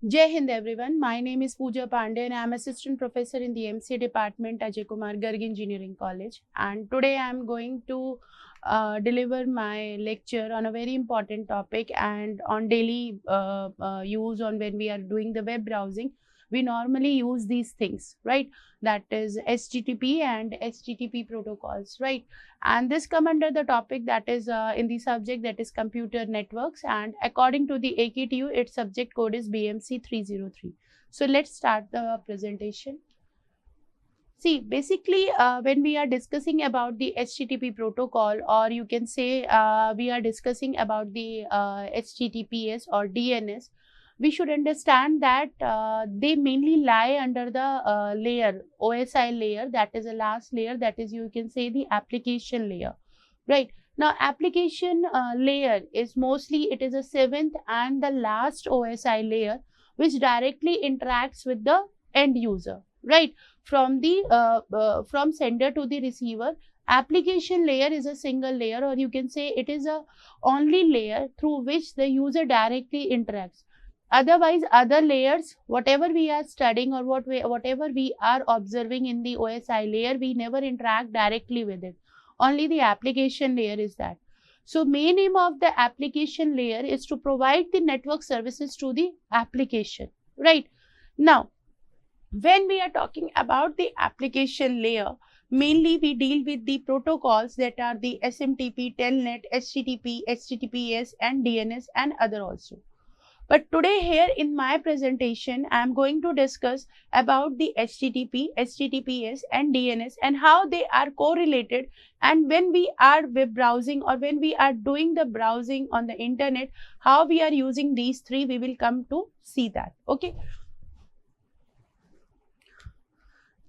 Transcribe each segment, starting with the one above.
Jai Hind everyone. My name is Pooja Pandey and I am assistant professor in the MCA department at Ajay Kumar Garg Engineering College. And today I am going to deliver my lecture on a very important topic and on daily use on when we are doing the web browsing. We normally use these things, right? That is HTTP and HTTP protocols, right? And this come under the topic that is in the subject that is computer networks, and according to the AKTU its subject code is BMC 303. So let's start the presentation. See, basically when we are discussing about the HTTP protocol, or you can say we are discussing about the HTTPS or DNS, we should understand that they mainly lie under the layer, OSI layer, that is the last layer, that is you can say the application layer, right? Now, application layer is mostly, it is a seventh and the last OSI layer which directly interacts with the end user, right? From the from sender to the receiver. Application layer is a single layer, or you can say it is a only layer through which the user directly interacts. Otherwise, other layers, whatever we are studying or whatever we are observing in the OSI layer, we never interact directly with it. Only the application layer is that. So main aim of the application layer is to provide the network services to the application, right? Now, when we are talking about the application layer, mainly we deal with the protocols that are the SMTP, Telnet, HTTP, HTTPS and DNS and other also. But today here in my presentation, I am going to discuss about the HTTP, HTTPS and DNS and how they are correlated, and when we are web browsing or when we are doing the browsing on the internet, how we are using these three, we will come to see that, okay?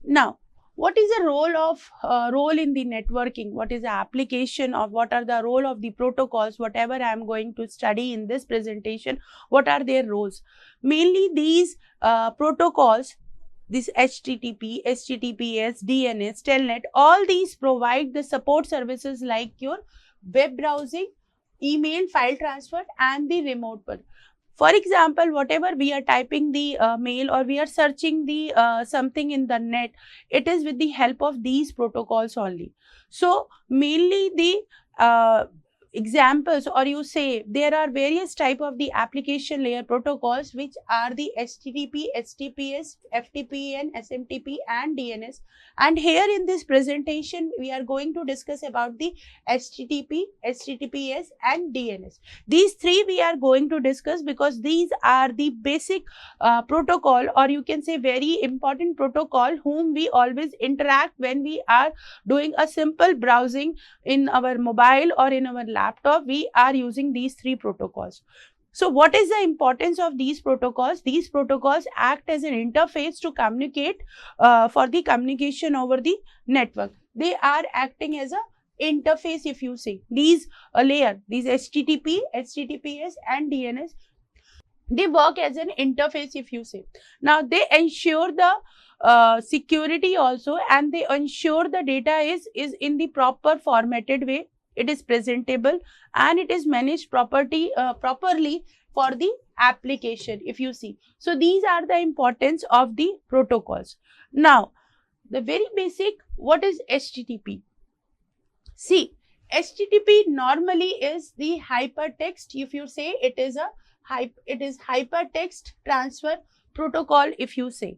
Now, what is the role in the networking? What is the application of, what are the role of the protocols? Whatever I am going to study in this presentation, what are their roles? Mainly these protocols, this HTTP, HTTPS, DNS, Telnet, all these provide the support services like your web browsing, email, file transfer and the remote work. For example, whatever we are typing the mail or we are searching the something in the net, it is with the help of these protocols only. So mainly the examples, or you say there are various type of the application layer protocols which are the HTTP, HTTPS, FTP, SMTP and DNS. And here in this presentation, we are going to discuss about the HTTP, HTTPS and DNS. These three we are going to discuss because these are the basic protocol, or you can say very important protocol whom we always interact when we are doing a simple browsing in our mobile or in our laptop. We are using these three protocols. So what is the importance of these protocols? These protocols act as an interface to communicate for the communication over the network. They are acting as a interface, if you say. These layer, these HTTP, HTTPS and DNS, they work as an interface, if you say. Now, they ensure the security also, and they ensure the data is in the proper formatted way. It is presentable and it is managed properly for the application, if you see. So these are the importance of the protocols. Now, the very basic, what is HTTP? See, HTTP normally is the hypertext, if you say, it is hypertext transfer protocol, if you say.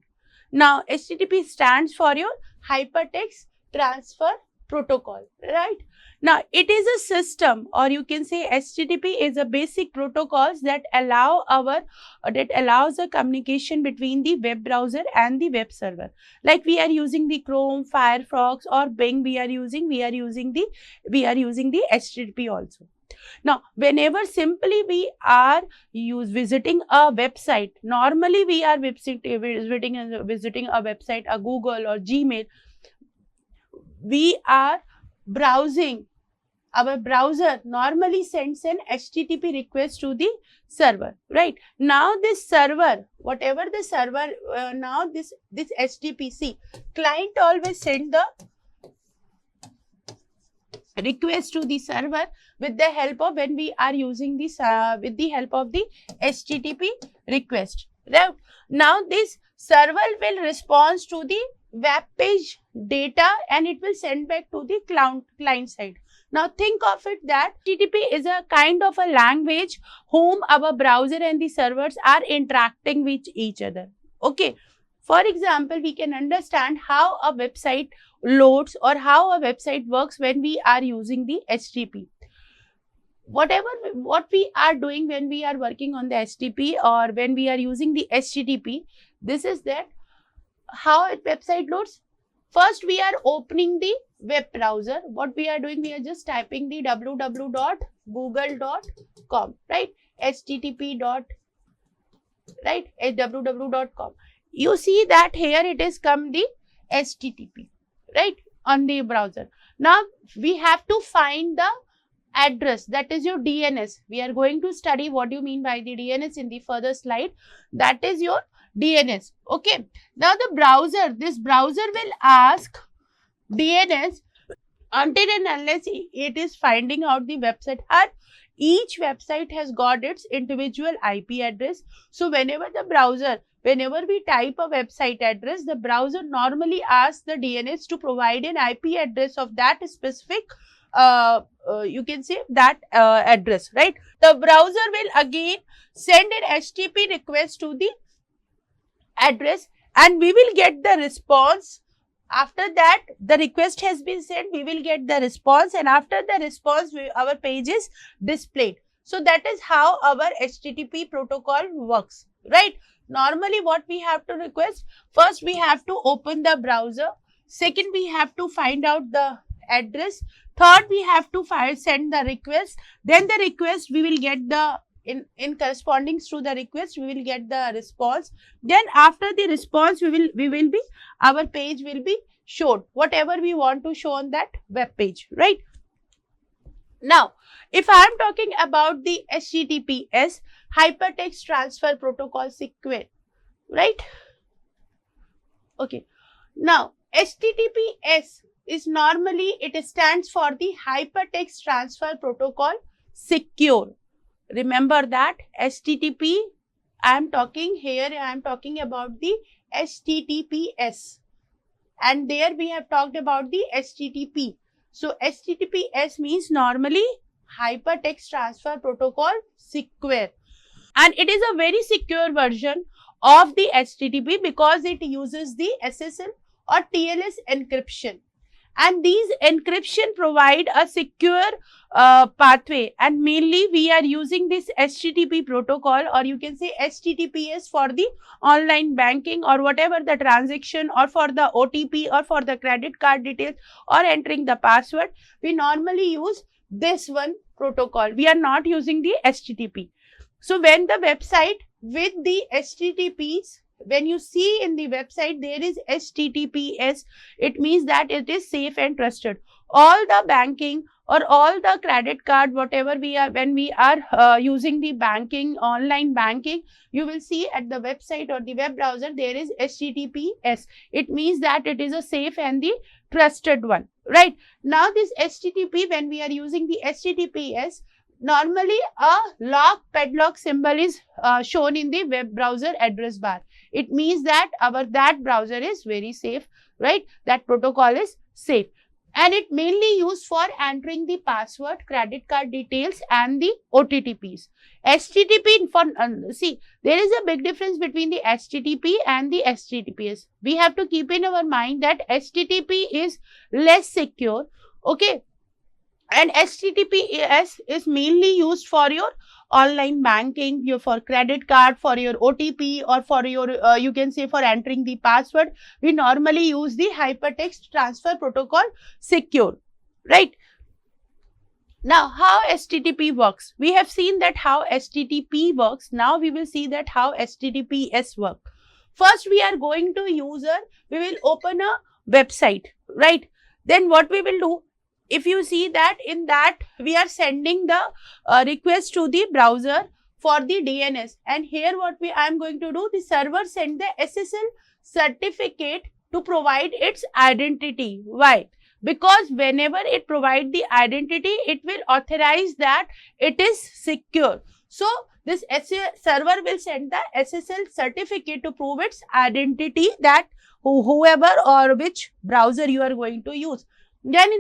Now, HTTP stands for your hypertext transfer protocol, right? Now, it is a system, or you can say HTTP is a basic protocols that allows the communication between the web browser and the web server. Like we are using the Chrome, Firefox or Bing, we are using the HTTP also. Now, whenever simply we are visiting a website, normally we are visiting a website, a Google or Gmail, we are browsing. Our browser normally sends an HTTP request to the server, right? Now this server, whatever the server, now this HTTP, client always send the request to the server with the help of, when we are using this with the help of the HTTP request, Right? Now this server will respond to the web page data and it will send back to the client side. Now think of it that HTTP is a kind of a language whom our browser and the servers are interacting with each other. Okay. For example, we can understand how a website loads or how a website works when we are using the HTTP. What we are doing when we are working on the HTTP or when we are using the HTTP, this is that how a website loads. First, we are opening the web browser. What we are doing, we are just typing the www.google.com, right? http. Right? www.com. You see that here it is come the HTTP, right? On the browser. Now, we have to find the address, that is your DNS. We are going to study what you mean by the DNS in the further slide. That is your DNS. Okay. Now the browser, this browser will ask DNS until and unless it is finding out the website. And each website has got its individual IP address. So whenever we type a website address, the browser normally asks the DNS to provide an IP address of that specific you can say that address, right? The browser will again send an HTTP request to the address and we will get the response. After that, the request has been sent, we will get the response, and after the response, our page is displayed. So that is how our HTTP protocol works, right? Normally, what we have to request, first we have to open the browser. Second, we have to find out the address. Third, we have to send the request. Then the request, we will get the in corresponding to the request, we will get the response. Then after the response, our page will be showed whatever we want to show on that web page, right? Now, if I am talking about the HTTPS, Hypertext Transfer Protocol Secure, right? Okay. Now, HTTPS is normally, it stands for the Hypertext Transfer Protocol Secure. Remember that HTTP, I am talking about the HTTPS, and there we have talked about the HTTP. So HTTPS means normally Hypertext Transfer Protocol Secure, and it is a very secure version of the HTTP because it uses the SSL or TLS encryption. And these encryption provide a secure pathway, and mainly we are using this HTTP protocol, or you can say HTTPS, for the online banking or whatever the transaction, or for the OTP, or for the credit card details, or entering the password. We normally use this one protocol. We are not using the HTTP. So when the website with the HTTPs, when you see in the website there is HTTPS, it means that it is safe and trusted. All the banking or all the credit card, whatever when we are using the banking, online banking, you will see at the website or the web browser there is HTTPS. It means that it is a safe and the trusted one, right? Now this HTTP, when we are using the HTTPS, normally a lock padlock symbol is shown in the web browser address bar. It means that that browser is very safe, right? That protocol is safe. And it mainly used for entering the password, credit card details, and the OTTPs. HTTP, see, there is a big difference between the HTTP and the HTTPS. We have to keep in our mind that HTTP is less secure, okay? And HTTPS is mainly used for your online banking, for credit card, for your OTP, or for your, you can say for entering the password. We normally use the Hypertext Transfer Protocol Secure, right? Now, how HTTP works? We have seen that how HTTP works. Now, we will see that how HTTPS works. First, we are going to we will open a website, right? Then what we will do? If you see that in that we are sending the request to the browser for the DNS, and here what I am going to do, the server send the SSL certificate to provide its identity. Why? Because whenever it provides the identity, it will authorize that it is secure. So this server will send the SSL certificate to prove its identity, that whoever or which browser you are going to use. Then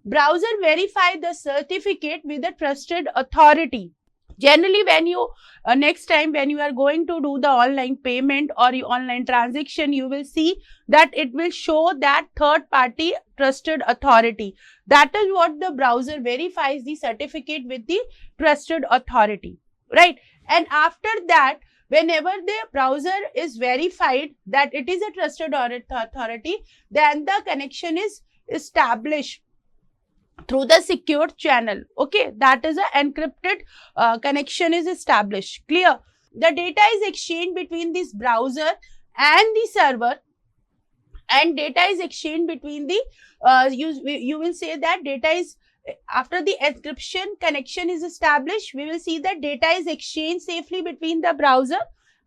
browser verify the certificate with a trusted authority. Generally, when you next time when you are going to do the online payment or online transaction, you will see that it will show that third party trusted authority. That is what the browser verifies, the certificate with the trusted authority, right? And after that, whenever the browser is verified that it is a trusted authority, then the connection is established through the secured channel. Okay, that is an encrypted connection is established. Clear? The data is exchanged between this browser and the server, and data is exchanged between the you will say that data is, after the encryption connection is established, we will see that data is exchanged safely between the browser,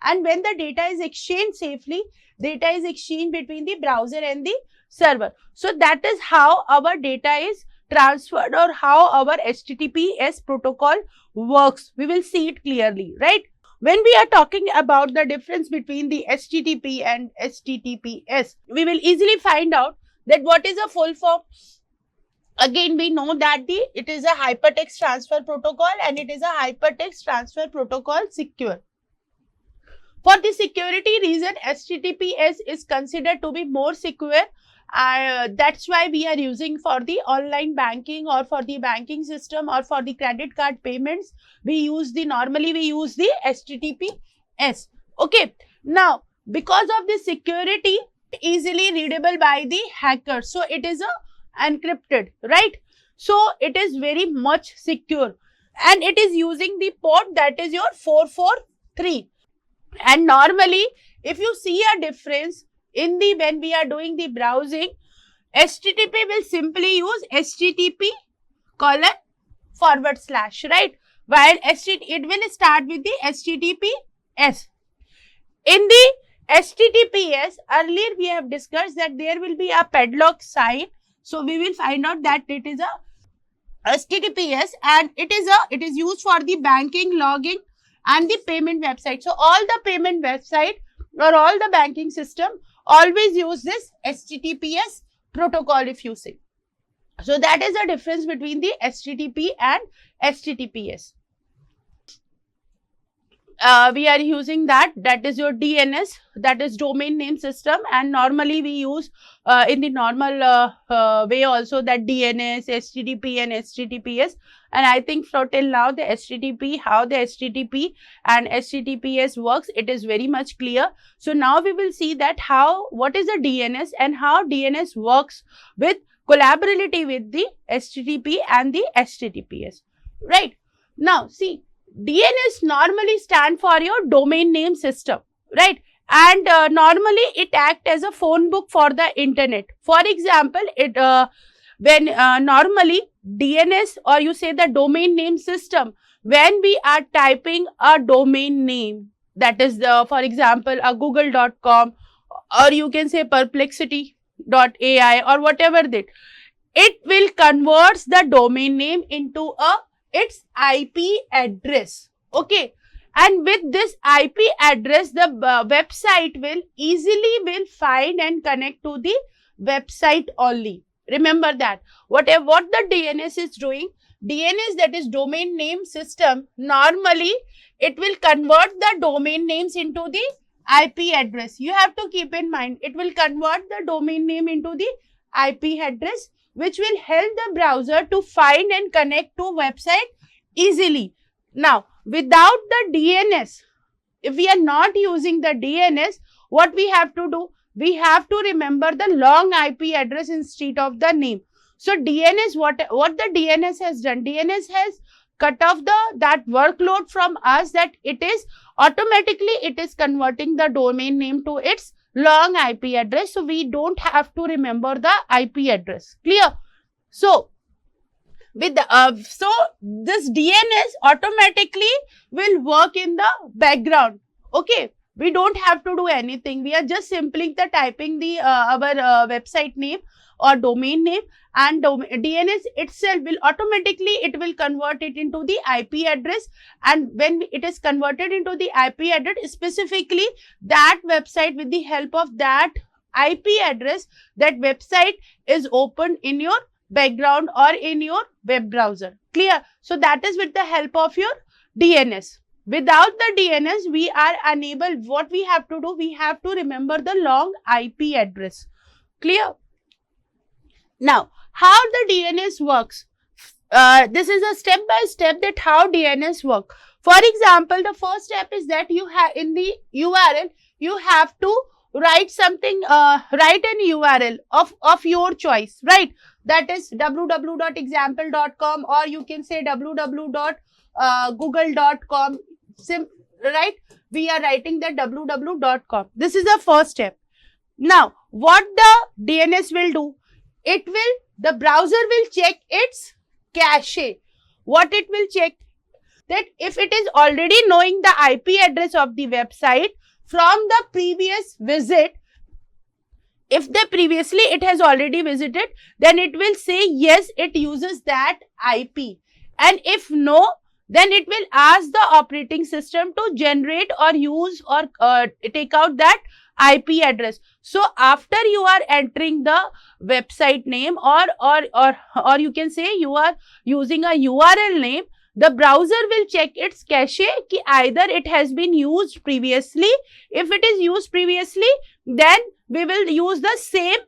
and when the data is exchanged safely, data is exchanged between the browser and the server. So that is how our data is transferred, or how our HTTPS protocol works. We will see it clearly, right? When we are talking about the difference between the HTTP and HTTPS, we will easily find out that what is a full form. Again, we know that it is a hypertext transfer protocol, and it is a hypertext transfer protocol secure. For the security reason, HTTPS is considered to be more secure. That's why we are using for the online banking, or for the banking system, or for the credit card payments, normally we use the HTTPS. Okay. Now, because of the security, easily readable by the hacker, so it is encrypted, right? So it is very much secure, and it is using the port that is your 443. And normally, if you see a difference in the when we are doing the browsing, HTTP will simply use HTTP://, right? While it will start with the HTTPS. In the HTTPS, earlier we have discussed that there will be a padlock sign. So we will find out that it is a HTTPS, and it is used for the banking, logging, and the payment website. So all the payment website or all the banking system always use this HTTPS protocol, if you say. So that is the difference between the HTTP and HTTPS. We are using that is your DNS, that is domain name system, and normally we use in the normal way also that DNS, HTTP and HTTPS. And I think for till now the how the HTTP and HTTPS works, it is very much clear. So now we will see that what is the DNS and how DNS works with collaboratively with the HTTP and the HTTPS, right? Now see, DNS normally stand for your domain name system, right? And normally it act as a phone book for the internet. For example, when normally DNS, or you say the domain name system, when we are typing a domain name, that is for example a google.com, or you can say perplexity.ai, or whatever that, it will convert the domain name into its IP address. Okay. And with this IP address, the website will easily find and connect to the website only. Remember that. What the DNS is doing, DNS, that is domain name system, normally it will convert the domain names into the IP address. You have to keep in mind, it will convert the domain name into the IP address, which will help the browser to find and connect to website easily. Now, without the DNS, if we are not using the DNS, what we have to do? We have to remember the long IP address instead of the name. So DNS, what the DNS has done? DNS has cut off that workload from us, that it is automatically converting the domain name to its long IP address. So we don't have to remember the IP address. Clear? So with so this DNS automatically will work in the background. Okay. We don't have to do anything. We are just simply typing our website name or domain name, and DNS itself will automatically, it will convert it into the IP address, and when it is converted into the IP address, specifically that website, with the help of that IP address, that website is opened in your background or in your web browser. Clear? So that is with the help of your DNS. Without the DNS, we are unable. What we have to do, we have to remember the long IP address. Clear? Now, how the DNS works? This is a step by step that how DNS work. For example, the first step is that you have in the URL, you have to write something, write an URL of your choice, right? That is www.example.com, or you can say www.google.com, right? We are writing the www.com. This is the first step. Now, what the DNS will do? The browser will check its cache. What it will check? That if it is already knowing the IP address of the website from the previous visit, if the previously it has already visited, then it will say yes, it uses that IP. And if no, then it will ask the operating system to generate or use or take out that IP address. So after you are entering the website name, or you can say you are using a URL name, the browser will check its cache ki either it has been used previously. If it is used previously, then we will use the same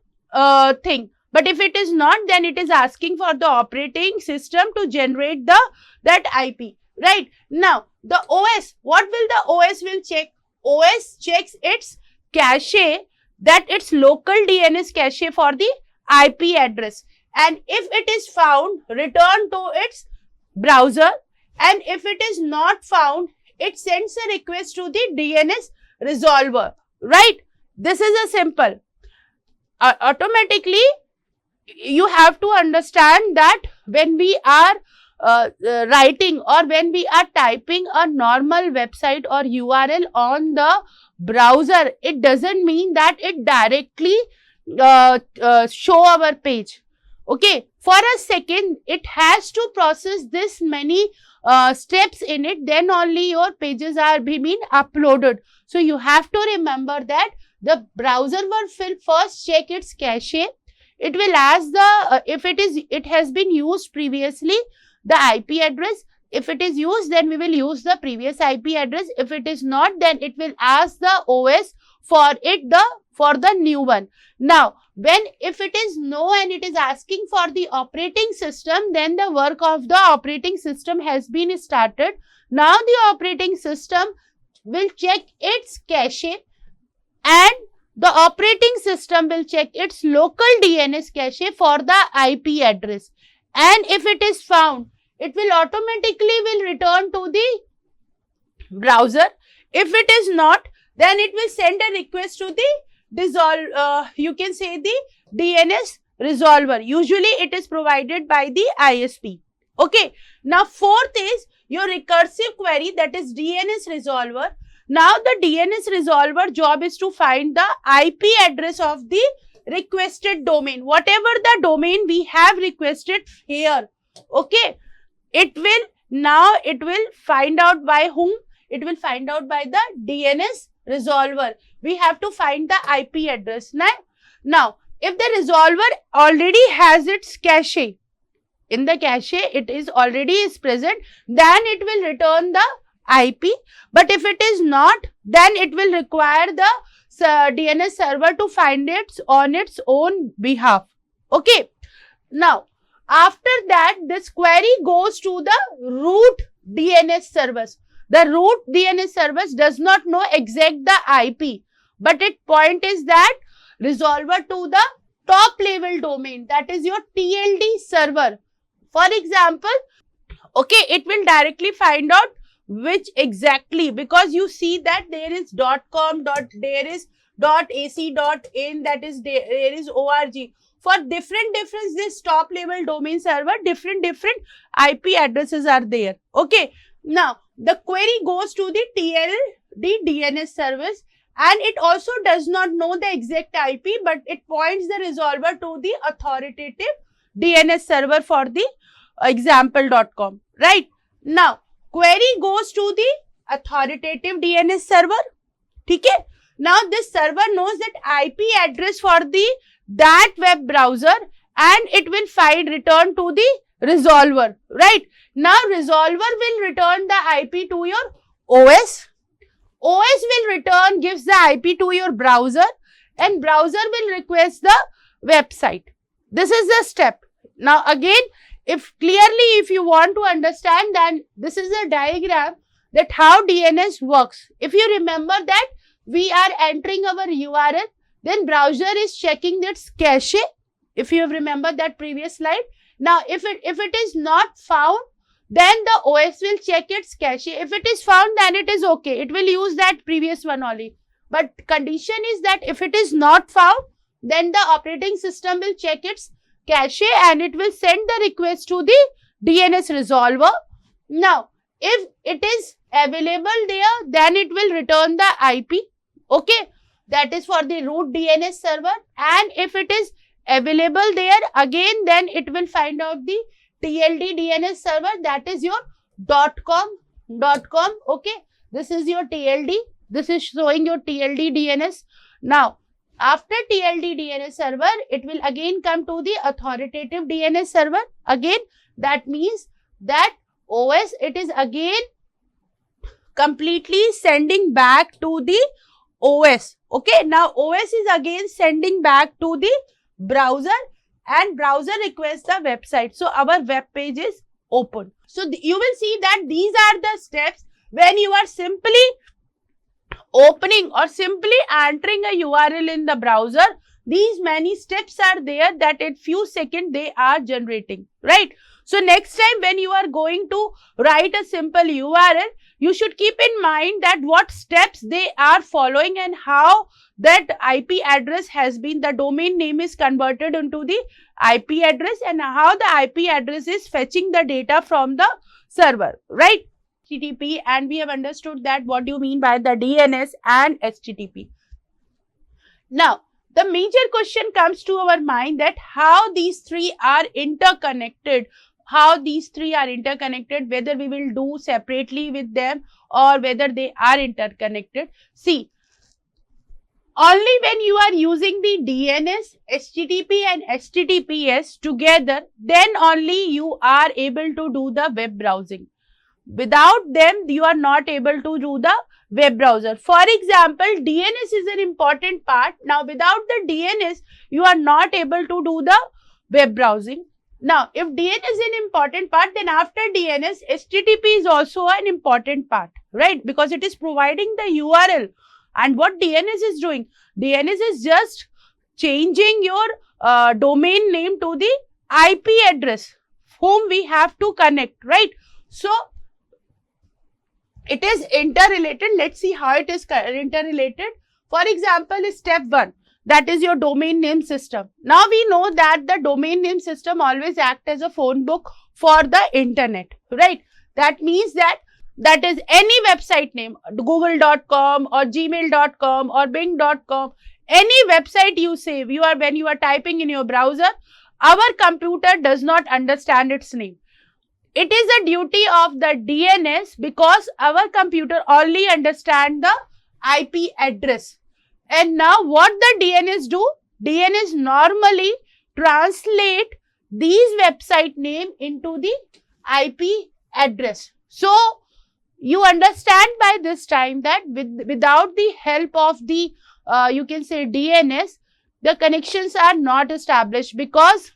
thing. But if it is not, then it is asking for the operating system to generate that IP. Right? Now, the OS, what will the OS will check? OS checks its cache, that its local DNS cache for the IP address. And if it is found, return to its browser, and if it is not found, it sends a request to the DNS resolver, right? This is a simple. Automatically, you have to understand that when we are writing or when we are typing a normal website or URL on the browser, it doesn't mean that it directly show our page. Okay, for a second, it has to process this many steps in it, then only your pages are being uploaded. So you have to remember that the browser will first check its cache. It will ask the if it has been used previously, the IP address. If it is used, then we will use the previous IP address. If it is not, then it will ask the OS for the new one. Now, if it is no and it is asking for the operating system, then the work of the operating system has been started. Now the operating system will check its cache, and the operating system will check its local DNS cache for the IP address. And if it is found, it will automatically return to the browser. If it is not, then it will send a request to the you can say the DNS resolver. Usually it is provided by the ISP. Okay. Now fourth is your recursive query, that is DNS resolver. Now the DNS resolver job is to find the IP address of the requested domain. Whatever the domain we have requested here. Okay. It will find out by whom? It will find out by the DNS resolver. We have to find the IP address. Now, if the resolver already has its cache, in the cache it is already present, then it will return the IP. But if it is not, then it will require the DNS server to find it on its own behalf. Okay. Now, after that, this query goes to the root DNS service. The root DNS service does not know exact the IP, but its point is that resolver to the top level domain, that is your TLD server. For example, okay, it will directly find out which exactly, because you see that there is .com, there is .ac, .in, that is there is .org. For different this top level domain server, different IP addresses are there. Okay. Now, the query goes to the TLD DNS service, and it also does not know the exact IP, but it points the resolver to the authoritative DNS server for the example.com, right? Now, query goes to the authoritative DNS server. Okay? Now, this server knows that IP address for that web browser, and it will return to the resolver, right? Now, resolver will return the IP to your OS. OS will gives the IP to your browser, and browser will request the website. This is the step. Now, again, if you want to understand, then this is a diagram that how DNS works. If you remember that we are entering our URL, then browser is checking its cache. If you remember that previous slide. Now, if it is not found, then the OS will check its cache. If it is found, then it is okay. It will use that previous one only. But condition is that if it is not found, then the operating system will check its cache and it will send the request to the DNS resolver. Now, if it is available there, then it will return the IP. Okay, that is for the root DNS server. And if it is available there, again, then it will find out the TLD DNS server, that is your .com. Okay, this is your TLD. This is showing your TLD DNS. Now, after TLD DNS server, it will again come to the authoritative DNS server. Again, that means that OS, it is again completely sending back to the OS. Okay, now OS is again sending back to the browser, and browser requests the website. So, our web page is open. So, you will see that these are the steps when you are simply opening or simply entering a URL in the browser. These many steps are there that in few seconds they are generating, right? So, next time when you are going to write a simple URL, you should keep in mind that what steps they are following and how that IP address has been, the domain name is converted into the IP address, and how the IP address is fetching the data from the server, right? HTTP, and we have understood that what do you mean by the DNS and HTTP. Now, the major question comes to our mind that how these three are interconnected. Whether we will do separately with them or whether they are interconnected. See, only when you are using the DNS, HTTP and HTTPS together, then only you are able to do the web browsing. Without them, you are not able to do the web browser. For example, DNS is an important part. Now, without the DNS, you are not able to do the web browsing. Now, if DNS is an important part, then after DNS, HTTP is also an important part, right? Because it is providing the URL. And what DNS is doing? DNS is just changing your domain name to the IP address whom we have to connect, right? So, it is interrelated. Let's see how it is interrelated. For example, step 1. That is your domain name system. Now, we know that the domain name system always acts as a phone book for the internet, right? That means that is any website name, google.com or gmail.com or bing.com, any website you save, when you are typing in your browser, our computer does not understand its name. It is a duty of the DNS because our computer only understands the IP address. And now what the DNS do? DNS normally translate these website name into the IP address. So, you understand by this time that without the help of the, you can say DNS, the connections are not established, because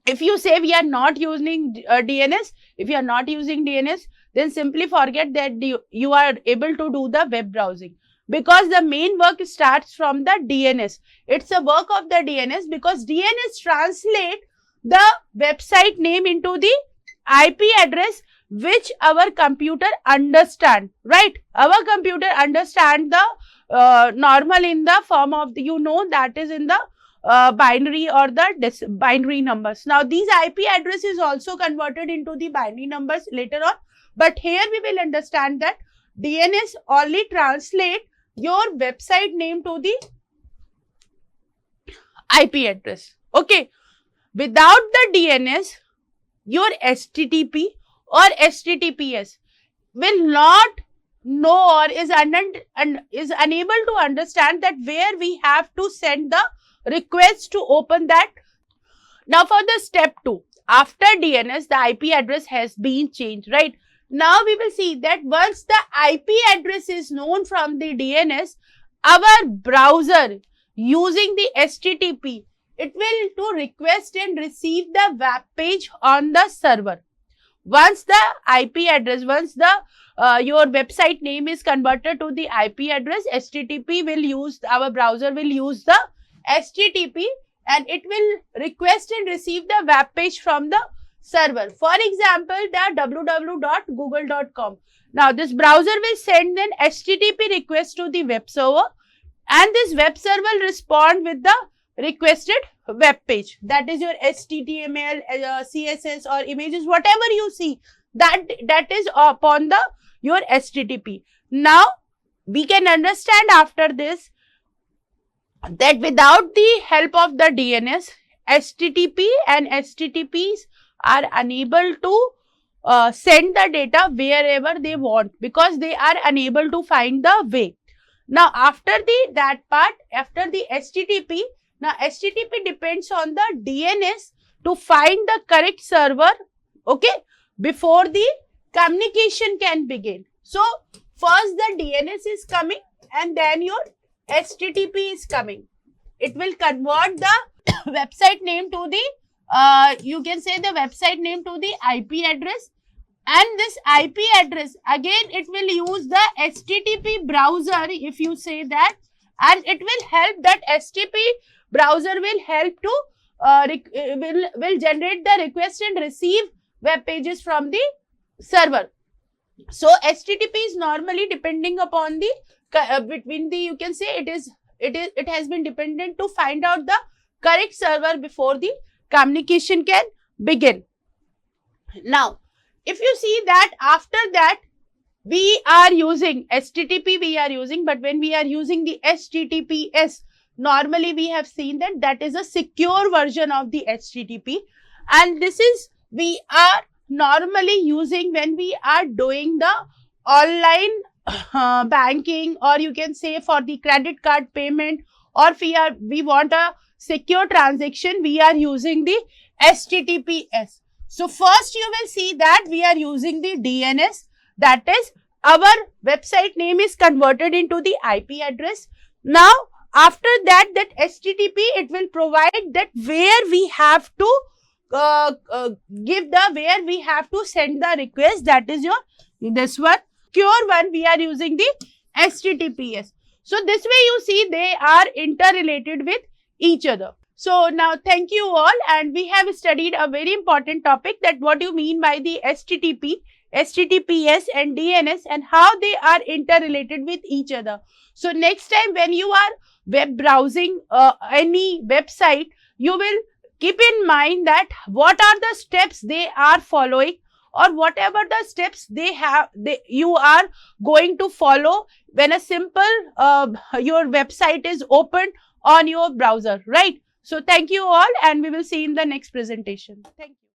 if you say we are not using DNS, if you are not using DNS, then simply forget that you are able to do the web browsing. Because the main work starts from the DNS. It's a work of the DNS because DNS translate the website name into the IP address which our computer understand, right? Our computer understand the normal in the form of the, that is in the binary or the binary numbers. Now, these IP address is also converted into the binary numbers later on. But here we will understand that DNS only translate your website name to the IP address. Okay. without the DNS, your HTTP or HTTPS will not know or is unable to understand that where we have to send the request to open that. Now for the step 2, after DNS, the IP address has been changed, right? Now we will see that once the IP address is known from the DNS, our browser using the HTTP, it will to request and receive the web page on the server. Once the IP address, once the your website name is converted to the IP address, HTTP will use, our browser will use the HTTP and it will request and receive the web page from the server. For example, the www.google.com. Now this browser will send an HTTP request to the web server and this web server will respond with the requested web page. That is your HTML, CSS or images, whatever you see, that is upon the your HTTP. Now we can understand after this that without the help of the DNS, HTTP and HTTPs are unable to send the data wherever they want because they are unable to find the way. Now after after the HTTP, now HTTP depends on the DNS to find the correct server, okay, before the communication can begin. So first the DNS is coming and then your HTTP is coming. It will convert the website name to the, you can say the website name to the IP address, and this IP address again it will use the HTTP browser, if you say that, and it will help that HTTP browser will help to will generate the request and receive web pages from the server. So HTTP is normally depending upon the between the, you can say it has been dependent to find out the correct server before the communication can begin. Now if you see that after that we are using HTTP but when we are using the HTTPS, normally we have seen that is a secure version of the HTTP, and this is we are normally using when we are doing the online banking, or you can say for the credit card payment, or we want a secure transaction, we are using the HTTPS. So first you will see that we are using the DNS, that is our website name is converted into the IP address. Now after that HTTP, it will provide that where we have to where we have to send the request, that is your this one secure one, we are using the HTTPS. So this way you see they are interrelated with each other. So now thank you all, and we have studied a very important topic, that what you mean by the HTTP, HTTPS and DNS and how they are interrelated with each other. So next time when you are web browsing any website, you will keep in mind that what are the steps they are following, or whatever the steps you are going to follow when a simple your website is opened on your browser, right? So thank you all, and we will see in the next presentation. Thank you.